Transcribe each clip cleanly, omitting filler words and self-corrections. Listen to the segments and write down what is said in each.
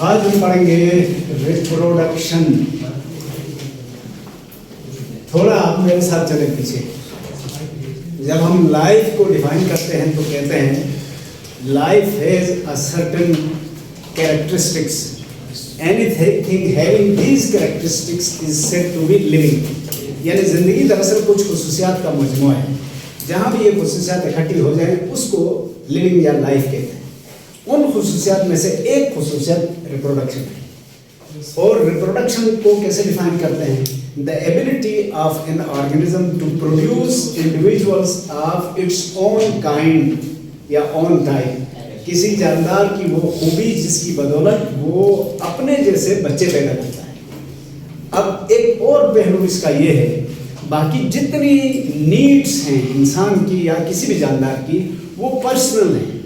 आज हम पढ़ेंगे रिप्रोडक्शन। थोड़ा आप मेरे साथ चले पीछे। जब हम लाइफ को डिफाइन करते हैं तो कहते हैं life has a certain characteristics, anything having these characteristics is said to be living. यानी जिंदगी दरअसल कुछ खुसूसियात का मजमूआ है, जहाँ भी ये खुसूसियात इकट्ठी हो जाए उसको लिविंग या लाइफ कहते हैं। उन खुसूसियात में से एक खुसूसियत रिप्रोडक्शन है। और रिप्रोडक्शन को कैसे डिफाइन करते हैं? The ability of an organism to produce individuals of its own kind या ओन टाइप। किसी जानदार की वो खूबी जिसकी बदौलत वो अपने जैसे बच्चे पैदा करता है। अब एक और पहलू इसका ये है, बाकी जितनी नीड्स हैं इंसान की या किसी भी जानदार की वो पर्सनल हैं।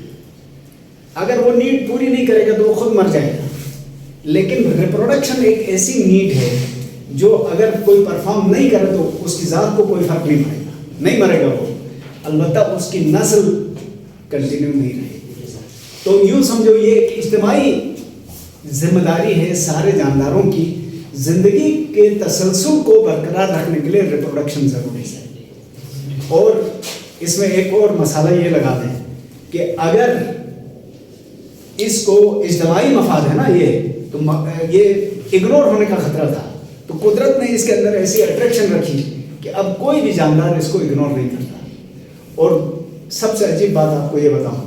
अगर वो नीड पूरी नहीं करेगा तो वो खुद मर जाएगा। लेकिन रिप्रोडक्शन एक ऐसी नीड है जो अगर कोई परफॉर्म नहीं करे तो उसकी ज़ात को कोई फर्क नहीं पड़ेगा, नहीं मरेगा वो, अलबत्ता उसकी नस्ल कंटिन्यू नहीं रहेगी। तो यूँ समझो ये एक इज्तिमाई जिम्मेदारी है सारे जानदारों की, जिंदगी के तसलसल को बरकरार रखने के लिए रिप्रोडक्शन ज़रूरी है। और इसमें एक और मसाला ये लगा दें कि अगर इसको इज्तिमाई मफाद है ना ये, तो ये इग्नोर होने का खतरा था, तो कुदरत ने इसके अंदर ऐसी अट्रैक्शन रखी कि अब कोई भी जानदार इसको इग्नोर नहीं करता। और सबसे अजीब बात आपको ये बताऊं,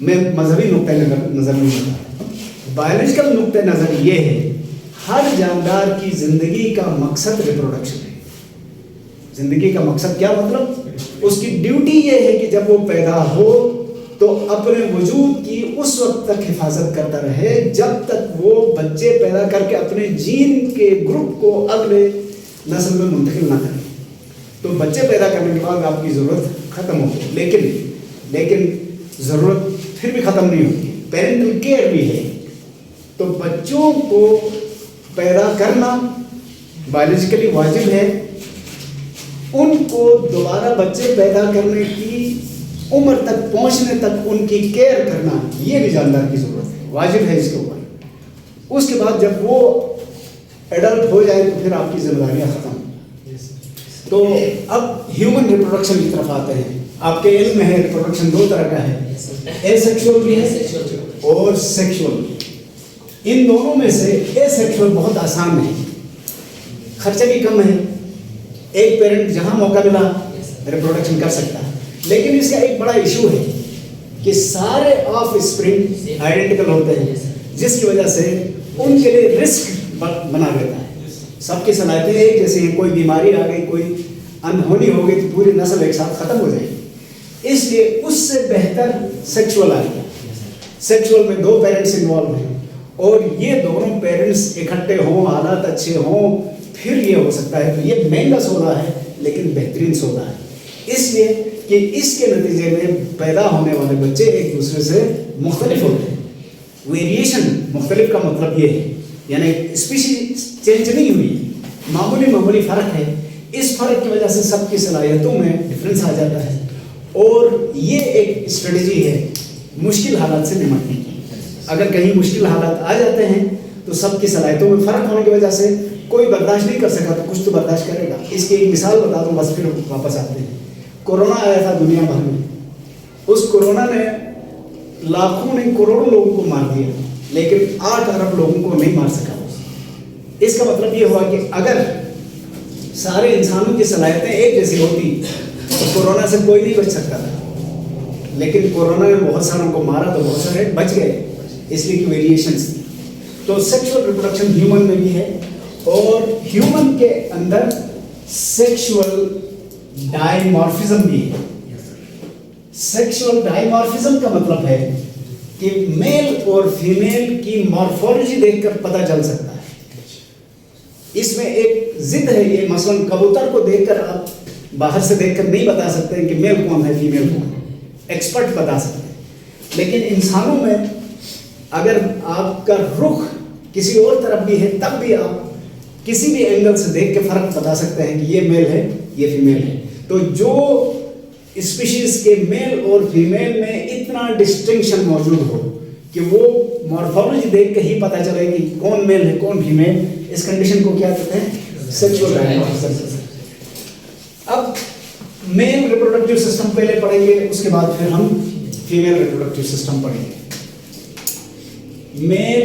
मैं मजहबी नुक्ते नज़र नहीं बता, बायोलॉजिकल नुक्ते नज़र ये है, हर जानदार की ज़िंदगी का मकसद रिप्रोडक्शन है। ज़िंदगी का मकसद क्या मतलब? उसकी ड्यूटी ये है कि जब वो पैदा हो तो अपने वजूद की उस वक्त तक हिफाजत करता रहे जब तक वो बच्चे पैदा करके अपने जीन के ग्रुप को अगले नस्ल में मुंतकिल ना करे। तो बच्चे पैदा करने के बाद आपकी ज़रूरत ख़त्म होगी, लेकिन ज़रूरत फिर भी ख़त्म नहीं होती, पेरेंटल केयर भी है। तो बच्चों को पैदा करना बायोलॉजिकली वाजिब है। उनको दोबारा बच्चे पैदा करने की उम्र तक पहुंचने तक उनकी केयर करना ये भी जानदार की ज़रूरत है, वाजिब है इसके ऊपर। उसके बाद जब वो एडल्ट हो जाए तो फिर आपकी जिम्मेदारियां ख़त्म। तो अब ह्यूमन रिप्रोडक्शन की तरफ आते हैं। आपके इल्म में है रिप्रोडक्शन दो तरह का है, एसेक्सुअल भी है और सेक्सुअल। इन दोनों में से एसेक्सुअल बहुत आसान है, खर्चे भी कम है, एक पेरेंट जहाँ मौका मिला रिप्रोडक्शन कर सकता है। लेकिन इसका एक बड़ा इशू है कि सारे ऑफ स्प्रिंग आइडेंटिकल होते हैं, जिसकी वजह से उनके लिए रिस्क बना रहता है। सबकी सलाहियतें एक जैसी हैं, कोई बीमारी आ गई, कोई अनहोनी हो गई तो पूरी नस्ल एक साथ ख़त्म हो जाएगी। इसलिए उससे बेहतर सेक्सुअल आ गया। सेक्सुअल में दो पेरेंट्स इन्वॉल्व हैं और ये दोनों पेरेंट्स इकट्ठे हों, हालात अच्छे हों, फिर ये हो सकता है। तो ये महंगा सौदा है लेकिन बेहतरीन सौदा है, इसलिए कि इसके नतीजे में पैदा होने वाले बच्चे एक दूसरे से मुख्तलिफ होते हैं। वेरिएशन मुख्तलिफ का मतलब ये है, यानी स्पीशीज चेंज नहीं हुई, मामूली फ़र्क है। इस फ़र्क की वजह से सबकी सलाहियतों में डिफरेंस आ जाता है और ये एक स्ट्रेटजी है मुश्किल हालात से निपटने की। अगर कहीं मुश्किल हालात आ जाते हैं तो सबकी सलाहियतों में फ़र्क होने की वजह से कोई बर्दाश्त नहीं कर सका तो कुछ तो बर्दाश्त करेगा। इसकी एक मिसाल बता दूँ, बस फिर वापस आते हैं। कोरोना आया था दुनिया भर में, उस कोरोना ने लाखों नहीं करोड़ों लोगों को मार दिया, लेकिन 8 अरब लोगों को नहीं मार सका। इसका मतलब ये हुआ कि अगर सारे इंसानों की सलाहियतें एक जैसी होती तो कोरोना से कोई नहीं बच सकता था। लेकिन कोरोना ने बहुत सारों को मारा तो बहुत सारे बच गए, इसलिए कि वेरिएशंस थी। तो सेक्सुअल रिप्रोडक्शन ह्यूमन में भी है और ह्यूमन के अंदर सेक्सुअल डायमॉर्फिज्म भी है। सेक्सुअल डायमॉर्फिज्म का मतलब है कि मेल और फीमेल की मॉर्फोलॉजी देखकर पता चल सकता है। इसमें एक जिद है, ये मसलन कबूतर को देखकर आप बाहर से देखकर नहीं बता सकते कि मेल कौन है फीमेल कौन है, एक्सपर्ट बता सकते हैं। लेकिन इंसानों में अगर आपका रुख किसी और तरफ भी है तब भी आप किसी भी एंगल से देख के फ़र्क बता सकते हैं कि ये मेल है ये फीमेल है। तो जो स्पीशीज के मेल और फीमेल में इतना डिस्टिंक्शन मौजूद हो कि वो मॉर्फोलॉजी देख के ही पता चले कि कौन मेल है कौन फीमेल। इस कंडीशन को क्या कहते हैं? Sexual dimorphism. अब मेल रिप्रोडक्टिव सिस्टम पहले पढ़ेंगे, उसके बाद फिर हम फीमेल रिप्रोडक्टिव सिस्टम पढ़ेंगे। मेल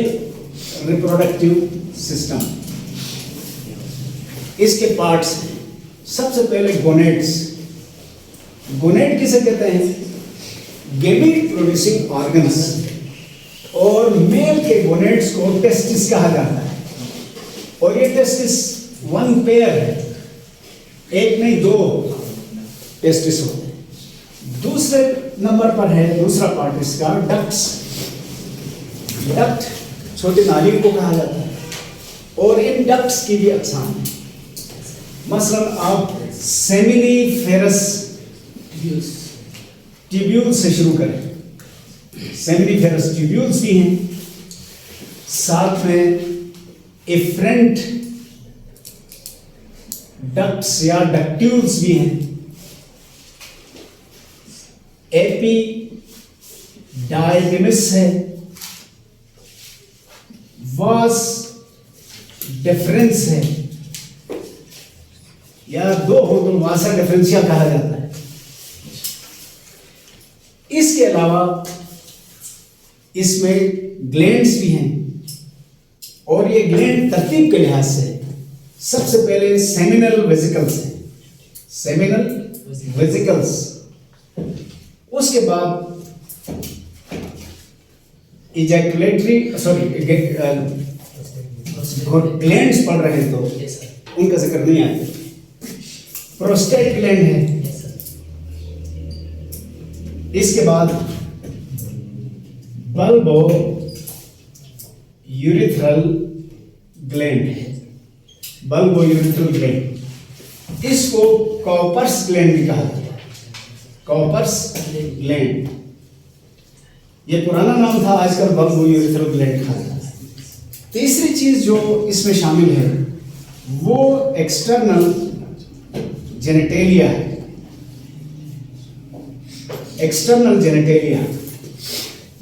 रिप्रोडक्टिव सिस्टम, इसके पार्ट्स हैं। सबसे पहले गोनेड्स। गोनेड किसे कहते हैं? Gamete producing organs. और मेल के गोनेड्स को टेस्टिस कहा जाता है। और ये टेस्टिस वन पेयर है, एक नहीं दो टेस्टिस होते हैं। दूसरे नंबर पर है दूसरा पार्ट इसका डक्ट्स। डक्ट छोटी नालियों को कहा जाता है और इन डक्ट्स की भी अक़साम है। मसलन आप सेमिनिफेरस ट्यूब्यूल से शुरू करें, सेमिनिफेरस ट्यूब्यूल्स भी हैं, साथ में एफरेंट डक्ट्स या डक्ट्यूल्स भी हैं, एपी डायडेमिस है, वास डिफरेंस है, या दो हो तो वासा डिफरेंशिया कहा जाता है। इसके अलावा इसमें ग्लैंड्स भी हैं और ये ग्लैंड तरतीब के लिहाज से सबसे पहले सेमिनल वेसिकल्स है, सेमिनल वेसिकल्स। उसके बाद इजैकुलेटरी ग्लैंड्स पढ़ रहे हैं तो उनका जिक्र नहीं आया। प्रोस्टेट ग्लैंड है, इसके बाद बल्बो यूरिथ्रल ग्लैंड है, बल्बो यूरिथ्रल ग्लैंड। इसको कॉपर्स ग्लैंड भी कहा जाता है, कॉपर्स ग्लैंड। ये पुराना नाम था, आजकल बल्बो यूरिथ्रल ग्लैंड कहा जाता है। तीसरी चीज जो इसमें शामिल है वो एक्सटर्नल जेनेटेलिया है, एक्सटर्नल जेनेटेलिया,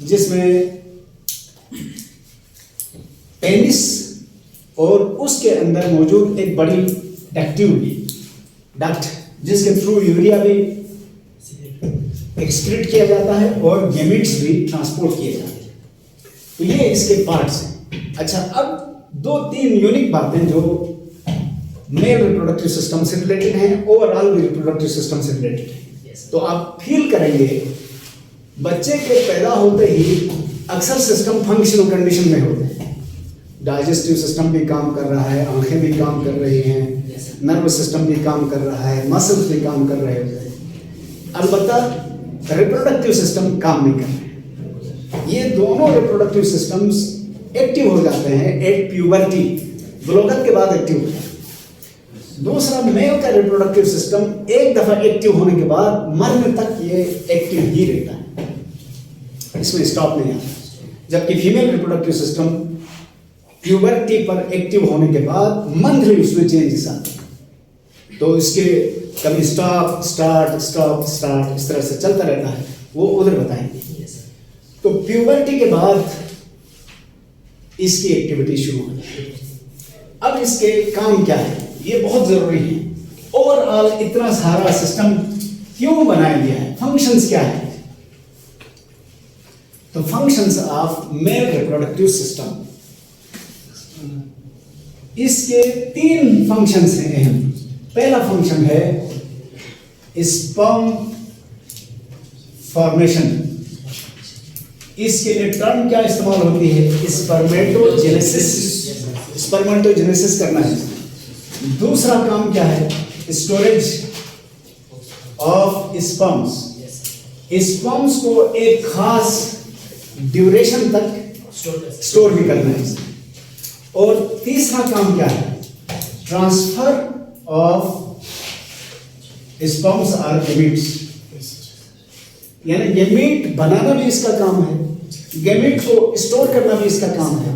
जिसमें पेनिस और उसके अंदर मौजूद एक बड़ी डक्ट जिसके थ्रू यूरिया भी एक्सक्रीट किया जाता है और गैमीट्स भी ट्रांसपोर्ट किए जाते हैं। तो ये इसके पार्ट्स हैं। अच्छा, अब दो तीन यूनिक बातें जो मेल रिप्रोडक्टिव सिस्टम से रिलेटेड हैं, ओवरऑल रिप्रोडक्टिव सिस्टम से रिलेटेड हैं। तो आप फील करेंगे बच्चे के पैदा होते ही अक्सर सिस्टम फंक्शनल कंडीशन में होते हैं। डाइजेस्टिव सिस्टम भी काम कर रहा है, आंखें भी काम कर रही हैं, नर्वस सिस्टम भी काम कर रहा है, मसल्स भी काम कर रहे होते हैं। अलबत्ता रिप्रोडक्टिव सिस्टम काम नहीं कर रहे। ये दोनों रिप्रोडक्टिव सिस्टम्स एक्टिव हो जाते हैं एट प्यूबर्टी, बुलोगत के बाद एक्टिव होते हैं। दूसरा, मेल का रिप्रोडक्टिव सिस्टम एक दफा एक्टिव होने के बाद मरने तक ये एक्टिव ही रहता है, इसमें स्टॉप नहीं आता। जबकि फीमेल रिप्रोडक्टिव सिस्टम प्यूबर्टी पर एक्टिव होने के बाद मंथली उसमें चेंजेस आते हैं। तो इसके कभी स्टॉप स्टार्ट स्टॉप स्टार्ट इस तरह से चलता रहता है, वो उधर बताएंगे। तो प्यूबर्टी के बाद इसकी एक्टिविटी शुरू हो जाती है। अब इसके काम क्या है, ये बहुत जरूरी है। ओवरऑल इतना सारा सिस्टम क्यों बनाया गया है, फंक्शंस क्या है? तो functions of male reproductive system, इसके तीन फंक्शंस हैं अहम। पहला फंक्शन है स्पर्म फॉर्मेशन। इसके लिए टर्म क्या इस्तेमाल होती है? स्पर्मेटोजेनेसिस, स्पर्मेटोजेनेसिस करना है। दूसरा काम क्या है? स्टोरेज ऑफ स्पर्म्स, स्पर्म्स को एक खास ड्यूरेशन तक स्टोर भी करना है। और तीसरा काम क्या है? Transfer of sperms or gametes, यानी गैमीट बनाना भी इसका काम है, गैमीट को स्टोर करना भी इसका काम है,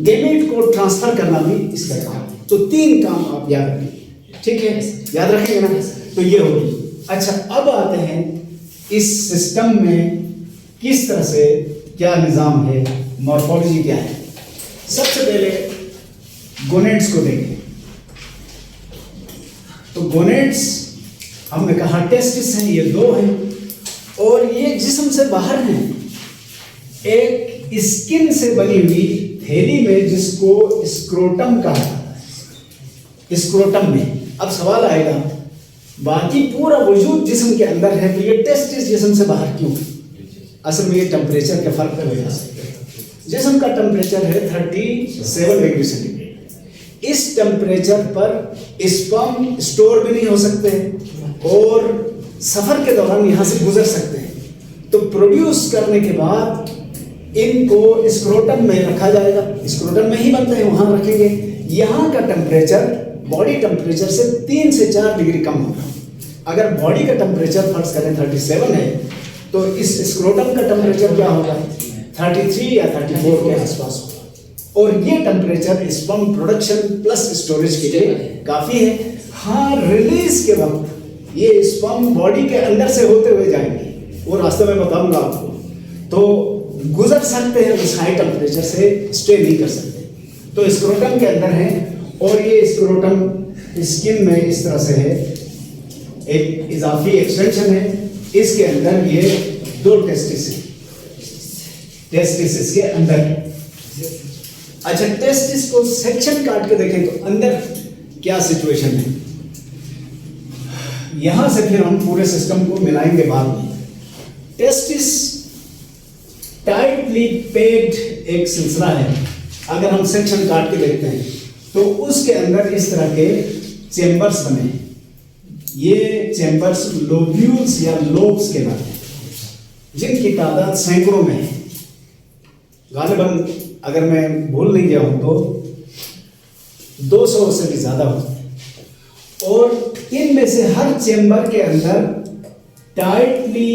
गैमीट को ट्रांसफर करना भी इसका काम है। तो तीन काम आप याद रखिए, ठीक है? याद रखेंगे ना? तो ये होगी। अच्छा, अब आते हैं इस सिस्टम में किस तरह से क्या निज़ाम है मॉर्फोलॉजी क्या है। सबसे पहले गोनेड्स को देखें। तो गोनेड्स हमने कहा टेस्टिस हैं, ये दो हैं और ये जिस्म से बाहर हैं। एक स्किन से बनी हुई थैली में जिसको स्क्रोटम कहा जाता है, स्क्रोटम में। अब सवाल आएगा बाकी पूरा वजूद जिस्म के अंदर है, तो ये टेस्टिस जिस्म से बाहर क्यों? असल में ये टेम्परेचर के फर्क की वजह से। जिस्म का टेम्परेचर है 37 डिग्री सेंटीग्रेड। इस टेम्परेचर पर स्पर्म स्टोर भी नहीं हो सकते और सफर के दौरान यहाँ से गुजर सकते हैं। तो प्रोड्यूस करने के बाद इनको स्क्रोटम में रखा जाएगा, स्क्रोटम में ही बनते हैं, वहां रखेंगे। यहाँ का टेम्परेचर बॉडी टेम्परेचर से 3 से 4 डिग्री कम होगा। अगर बॉडी का टेम्परेचर फर्ज करें 37 है, तो इस स्क्रोटम का टेम्परेचर क्या होगा? 33 या 34 के आसपास होगा। और ये temperature sperm production plus storage के लिए काफी है। हाँ, रिलीज के वक्त ये स्पर्म बॉडी के अंदर से होते हुए जाएंगे, वो रास्ते में बताऊंगा आपको, तो गुजर सकते हैं, उस हाई टेम्परेचर से स्टे नहीं कर सकते। तो स्क्रोटम के अंदर है और ये स्क्रोटम स्किन में इस तरह से है, एक इजाफी एक्सटेंशन है। इसके अंदर ये 2 टेस्टिस है, टेस्टिस इसके अंदर है। अच्छा, टेस्टिस को सेक्शन काट के देखें तो अंदर क्या सिचुएशन है। यहां से फिर हम पूरे सिस्टम को मिलाएंगे बाद में। टेस्टिस टाइटली पैक्ड एक सिलसिला है। अगर हम सेक्शन काट के देखते हैं तो उसके अंदर इस तरह के चेंबर्स बने हैं। ये चेंबर्स लोब्यूल्स या लोब्स के नाम हैं, जिनकी तादाद सैकड़ों में है। गालिबन अगर मैं भूल नहीं गया हूं तो 200 से भी ज्यादा होते हैं। और इनमें से हर चेंबर के अंदर tightly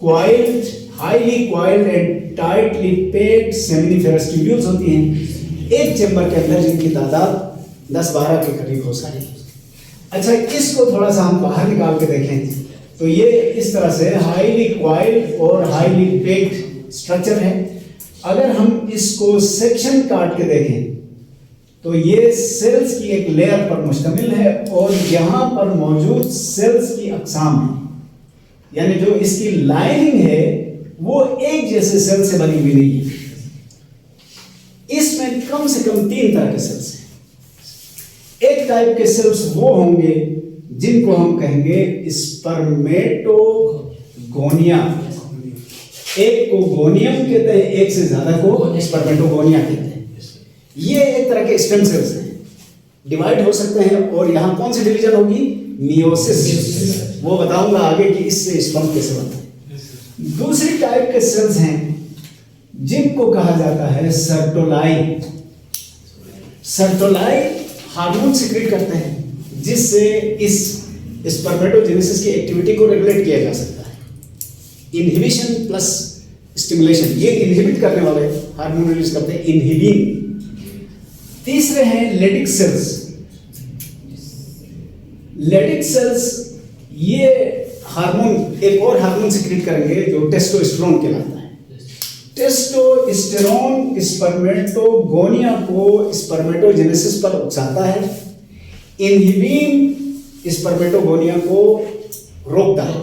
coiled, highly coiled and tightly packed seminiferous tubules होती हैं एक चेंबर के अंदर, जिनकी तादाद 10-12 के करीब हो सकती है। अच्छा, इसको थोड़ा सा हम बाहर निकाल के देखें तो ये इस तरह से हाईली क्वाइल्ड और हाईली पैक्ड स्ट्रक्चर है। अगर हम इसको सेक्शन काट के देखें तो ये सेल्स की एक लेयर पर मुश्तमिल है और यहाँ पर मौजूद सेल्स की अक़साम है, यानी जो इसकी लाइनिंग है वो एक जैसे सेल से बनी हुई नहीं है। इसमें कम से कम 3 तरह के सेल्स हैं। एक टाइप के सेल्स वो होंगे जिनको हम कहेंगे स्पर्मेटोगोनिया। एक को गोनियम कहते हैं, एक से ज्यादा को स्पर्मेटोगोनिया कहते हैं। ये एक तरह के स्टेम सेल्स हैं, डिवाइड हो सकते हैं। और यहां कौन सी डिवीजन होगी? मियोसिस। वो बताऊंगा आगे कि इससे स्पर्म कैसे बनता है। दूसरी टाइप के सेल्स हैं जिनको कहा जाता है सर्टोलाई। सर्टोलाई हार्मोन सिक्रेट करते हैं जिससे इस स्पर्मेटोजेनेसिस की एक्टिविटी को रेगुलेट किया जा सकता है। इनहिबिशन प्लस स्टिमुलेशन, ये इनहिबिट करने वाले हार्मोन रिलीज करते हैं, इनहिबिन। तीसरे हैं लेडिक सेल्स। लेडिक सेल्स ये हार्मोन, एक और हार्मोन सिक्रेट करेंगे जो टेस्टोस्टेरोन कहलाता है। टेस्टोस्टेरोन स्पर्मेटोगोनिया को स्पर्मेटोजेनेसिस पर उकसाता है। इनहिबिन स्पर्मेटोगोनिया को रोकता है,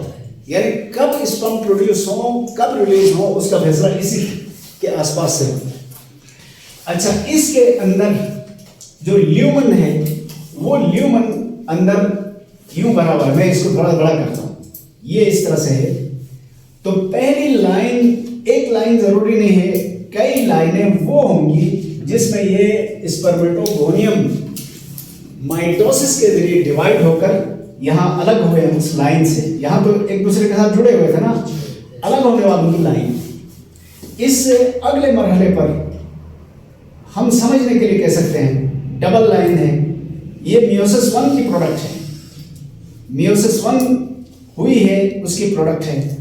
यानी कब स्पर्म प्रोड्यूस हो कब रिलीज हो उसका फैसला इसी के आसपास से होता है। अच्छा, इसके अंदर जो ल्यूमन है वो ल्यूमन अंदर यूं बना हुआ है। मैं इसको थोड़ा बड़ा करता हूं, ये इस तरह से है। तो पहली लाइन, एक लाइन जरूरी नहीं है, कई लाइनें वो होंगी जिसमें ये स्पर्मेटोगोनियम माइटोसिस के जरिए डिवाइड होकर यहां अलग हुए हैं उस लाइन से। यहां तो एक दूसरे के साथ जुड़े हुए थे ना, अलग होने वाली लाइन। इससे अगले मरहले पर हम समझने के लिए कह सकते हैं डबल लाइन है। ये मियोसिस 1 की प्रोडक्ट है, मियोसिस 1 हुई है उसकी प्रोडक्ट है।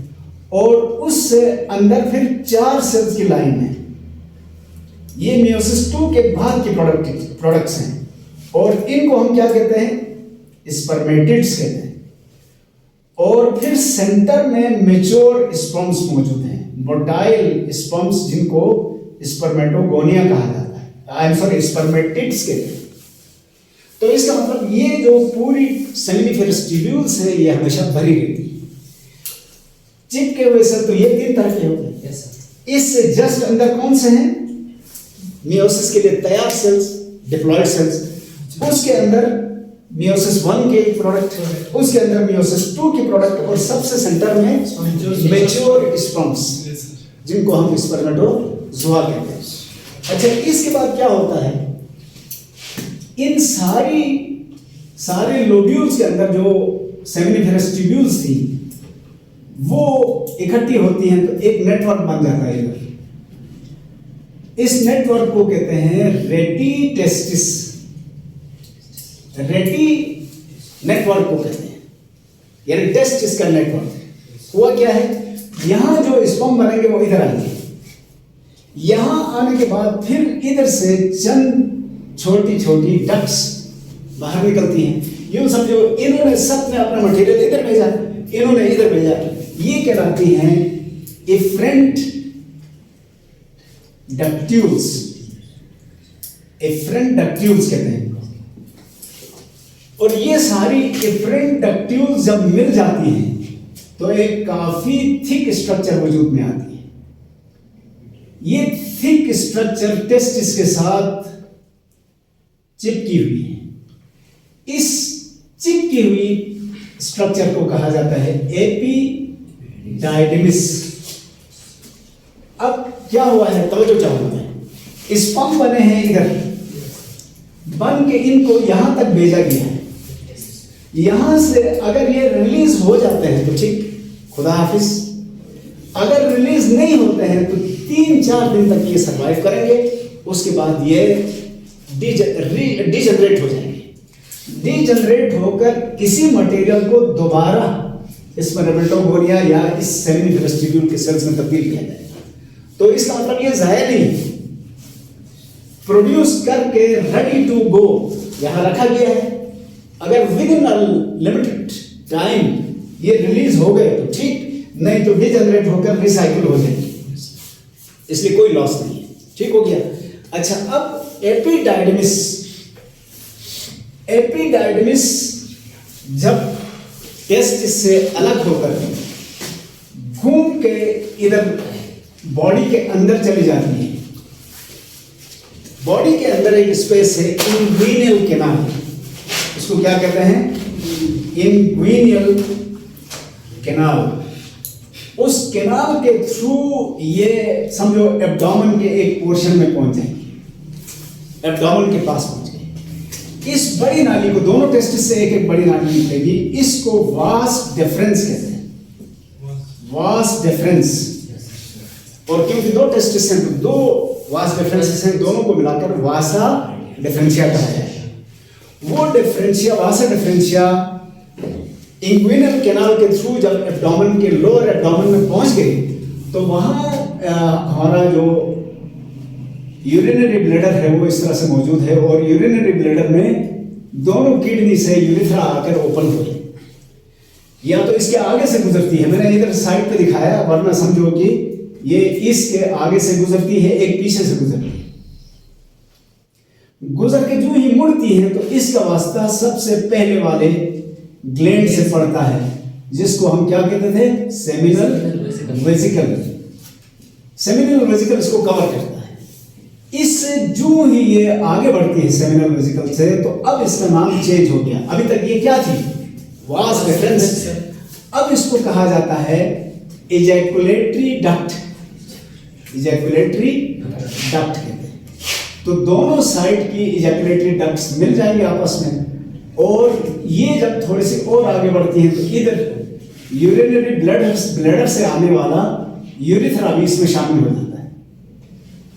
और उससे अंदर फिर 4 सेल्स की लाइन है, ये मियोसिस 2 के बाद की प्रोडक्ट्स हैं। और इनको हम क्या कहते हैं? स्पर्मेटिड्स कहते हैं। और फिर सेंटर में मैच्योर स्पर्म्स मौजूद हैं, मोटाइल स्पर्म्स जिनको स्पर्मेटोगोनिया कहा जाता है, आई एम सॉरी स्पर्मेटिड्स कहते हैं। तो इसका मतलब ये जो पूरी सेमिनिफेरस ट्यूब्यूल्स है ये हमेशा भरी रहती है। चिपके हुए सेल तो ये 3 तरह के होते हैं। इससे जस्ट अंदर कौन से हैं? मियोसिस के लिए तैयार सेल्स, डिप्लॉयड सेल्स, उसके अंदर मियोसिस 1 के प्रोडक्ट, उसके अंदर मियोसिस 2 के प्रोडक्ट, और सबसे सेंटर में मैच्योर स्पर्म्स जिनको हम स्पर्मेटोजोआ कहते हैं। अच्छा, इसके बाद क्या होता है? इन सारे लोब्यूल्स के अंदर जो सेमिनिफेरस ट्यूब्यूल्स थी वो इकट्ठी होती हैं तो एक नेटवर्क बन जाता है इधर। इस नेटवर्क को कहते हैं रेटिटेस्टिस, रेटी नेटवर्क को कहते हैं, यानी टेस्टिस का नेटवर्क। हुआ क्या है, यहां जो स्पर्म बनेंगे वो इधर आएंगे, यहां आने के बाद फिर इधर से चंद छोटी छोटी डक्ट्स बाहर निकलती हैं। यूं समझो इन्होंने सबने अपना मटेरियल इधर भेजा, इन्होंने इधर भेजा, ये कहलाती हैं इफरेंट डक्ट्यूल्स, इफरेंट डक्ट्यूल्स कहते हैं। और ये सारी इफरेंट डक्ट्यूल्स जब मिल जाती हैं तो एक काफी थिक स्ट्रक्चर वजूद में आती है। ये थिक स्ट्रक्चर टेस्टिस के साथ चिपकी हुई है। इस चिपकी हुई स्ट्रक्चर को कहा जाता है एपिडाइडिमिस। अब क्या हुआ है, तवज्जो चाहूंगा मैं। स्पर्म बने हैं इधर, बन के इनको यहां तक भेजा गया है। यहां से अगर ये रिलीज हो जाते हैं तो ठीक, खुदा हाफिज। अगर रिलीज नहीं होते हैं तो 3-4 दिन तक ये सरवाइव करेंगे, उसके बाद ये डिजनरेट हो जाएंगे। डिजनरेट होकर किसी मटेरियल को दोबारा स्पर्मेटोगोनिया या इस सेमिनिफेरस ट्यूब्यूल के सेल्स में तब्दील किया जाएगा। तो इसका मतलब ये जाया नहीं, प्रोड्यूस करके रेडी टू गो यहां रखा गया है। अगर विद इन लिमिटेड टाइम ये रिलीज हो गए तो ठीक, नहीं तो डिजनरेट होकर रिसाइकिल हो जाएंगे, इसलिए कोई लॉस नहीं है। ठीक हो गया। अच्छा, अब एपिडाइडमिस, एपिडाइडमिस जब टेस्टिस से अलग होकर घूम के इधर बॉडी के अंदर चली जाती है। बॉडी के अंदर एक स्पेस है इंग्विनियल कैनाल, इसको क्या कहते हैं? इंग्विनियल कैनाल। उस कैनाल के थ्रू ये समझो एब्डोमेन के एक पोर्शन में पहुंच जाएंगे, एब्डोमेन के पास पहुंच गए। इस बड़ी नाली को, दोनों टेस्टिस से एक एक बड़ी नाली निकलेगी, इसको वास डिफरेंस कहते हैं, वास डिफरेंस। और क्योंकि 2 टेस्टिस हैं तो 2 वास डिफरेंसेस हैं, दोनों को मिलाकर वासा डिफरेंशिया कहा जाए। वो डिफरेंशिया, वासा डिफरेंशिया इंग्विनल कैनाल के थ्रू जब एब्डोमेन के लोअर एब्डोमेन में पहुंच गई तो वहां हमारा जो यूरिनरी ब्लैडर है वो इस तरह से मौजूद है, और यूरिनरी ब्लैडर में दोनों किडनी से यूरिथ्रा आकर ओपन हो गई, या तो इसके आगे से गुजरती है, मैंने इधर साइड पे दिखाया, वरना समझो कि ये इसके आगे से गुजरती है, एक पीछे से गुजरती है। गुजर के जो ही मुड़ती है तो इसका वास्ता सबसे पहले वाले ग्लैंड से पड़ता है, जिसको हम क्या कहते थे? Seminal vesicle. सेमिनल वेसिकल इसको कवर करता है। इससे जो ही ये आगे बढ़ती है सेमिनल वेसिकल से, तो अब इसका नाम चेंज हो गया। अभी तक ये क्या थी? Vas deferens. अब इसको कहा जाता है इजैकुलेटरी डक्ट, इजैकुलेटरी डक्ट कहते हैं। तो दोनों साइड की इजैकुलेटरी डक्ट्स मिल जाएंगे आपस में, और ये जब थोड़ी सी और आगे बढ़ती है तो इधर यूरिनरी ब्लैडर से आने वाला यूरिथ्रा भी इसमें शामिल हो जाता है,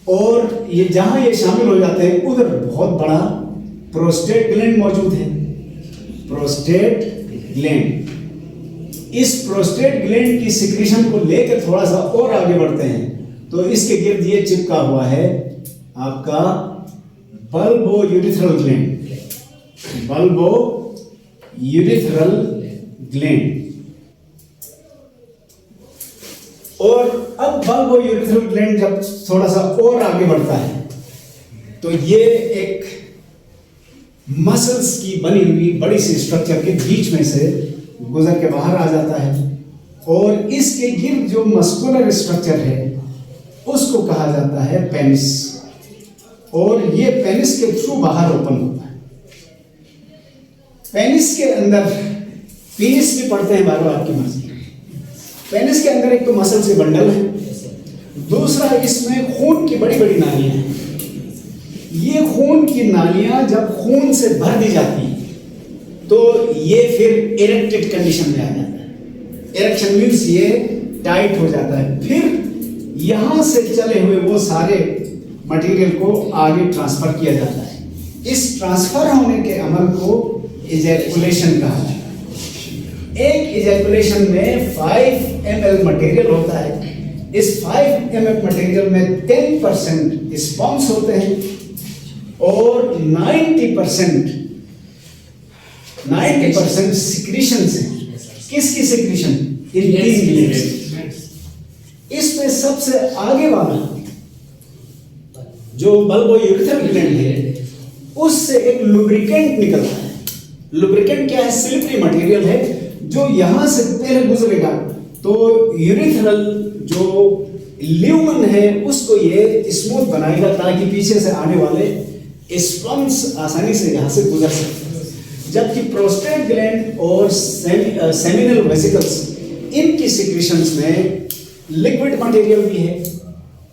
और ये जहां ये शामिल हो जाते हैं उधर बहुत बड़ा प्रोस्टेट ग्लैंड मौजूद है, प्रोस्टेट ग्लैंड। इस प्रोस्टेट ग्लैंड की सिक्रीशन को लेकर थोड़ा सा और आगे बढ़ते हैं तो इसके गिर्द ये चिपका हुआ है आपका bulbo urethral gland, bulbo urethral gland. और अब बल्बो यूरिथ्रल ग्लैंड जब थोड़ा सा और आगे बढ़ता है तो ये एक मसल्स की बनी हुई बड़ी सी स्ट्रक्चर के बीच में से गुजर के बाहर आ जाता है और इसके गिर्द जो मस्कुलर स्ट्रक्चर है उसको कहा जाता है पेनिस, और ये पेनिस के थ्रू बाहर ओपन होता है। पेनिस के अंदर पीनिस भी पढ़ते हैं, बार आपकी मर्जी। पेनिस के अंदर एक तो मसल से बंडल है, दूसरा इसमें खून की बड़ी बड़ी नालियां हैं। ये खून की नालियां जब खून से भर दी जाती हैं तो ये फिर इरेक्टेड कंडीशन में आ जाता है। इरेक्शन मीन्स ये टाइट हो जाता है। फिर यहां से चले हुए वो सारे मटेरियल को आगे ट्रांसफर किया जाता है। इस ट्रांसफर होने के अमल को इजैकुलेशन कहा जाता है। एक इजैकुलेशन में 5 ml मटेरियल होता है। इस 5 ml मटेरियल में 10% स्पॉन्स होते हैं और 90% सिक्रीशन से। किसकी सिक्रीशन? इन 3 ग्लैंड्स। इसमें सबसे आगे वाला जो बल्बो यूरिथ्रल ग्लैंड है उससे एक लुब्रिकेंट निकलता है। लुब्रिकेंट क्या है? स्लिपरी मटेरियल है जो यहां से पहले गुजरेगा तो यूरिथ्रल जो ल्यूमन है उसको ये स्मूथ बनाएगा ताकि पीछे से आने वाले स्पर्म्स आसानी से यहां से गुजर सकते हैं। जबकि प्रोस्टेट ग्लैंड और सेमिनल वेसिकल्स इनकी सिक्रीशंस में लिक्विड मटेरियल भी है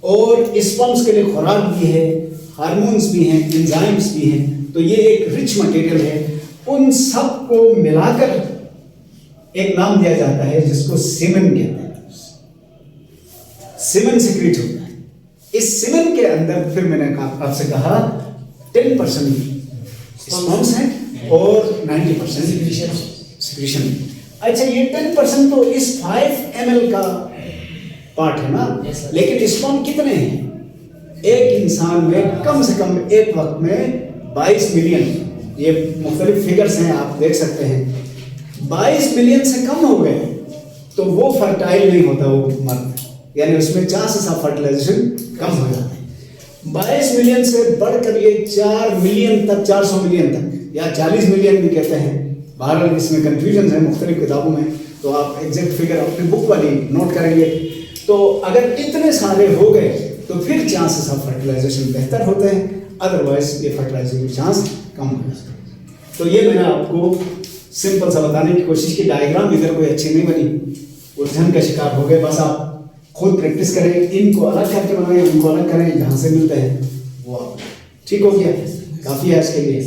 और स्पर्म्स के लिए खुराक भी है, हार्मोन्स भी हैं, एंजाइम्स भी हैं। तो ये एक रिच मटेरियल है। उन सब को मिलाकर एक नाम दिया जाता है जिसको सीमेन कहते हैं। सीमेन सिक्रीट होता है। इस सीमेन के अंदर फिर मैंने आपसे कहा 10% स्पर्म्स हैं और 90% सिक्रीशन। अच्छा, ये 10% तो इस 5 ml का पार्ट है ना, लेकिन स्पर्म कितने हैं? एक इंसान में कम से कम एक वक्त में 22 मिलियन, ये मुख्तलिफ फिगर्स हैं, आप देख सकते हैं। 22 मिलियन से कम हो गए तो वो फर्टाइल नहीं होता, वो मर्द, यानी उसमें चांसेस ऑफ फर्टिलाइजेशन कम हो जाते हैं। 22 मिलियन से बढ़कर ये 4 मिलियन तक, 400 मिलियन तक या 40 मिलियन भी कहते हैं। बहरहाल इसमें कंफ्यूजन है मुख्तलिफ किताबों में, तो आप एग्जैक्ट फिगर अपनी बुक वाली नोट करेंगे। तो अगर इतने सारे हो गए तो फिर चांसेस ऑफ फर्टिलाइजेशन बेहतर होते हैं, अदरवाइज ये फर्टिलाइजेशन के चांस कम हो जाते हैं। तो ये मैंने आपको सिंपल सा बताने की कोशिश की। डायग्राम इधर कोई अच्छी नहीं बनी, उलझन का शिकार हो गए। बस आप खुद प्रैक्टिस करें, इनको अलग करके बनाएं, उनको अलग करें, जहाँ से मिलते हैं वो आप ठीक हो गया, काफ़ी है इसके लिए।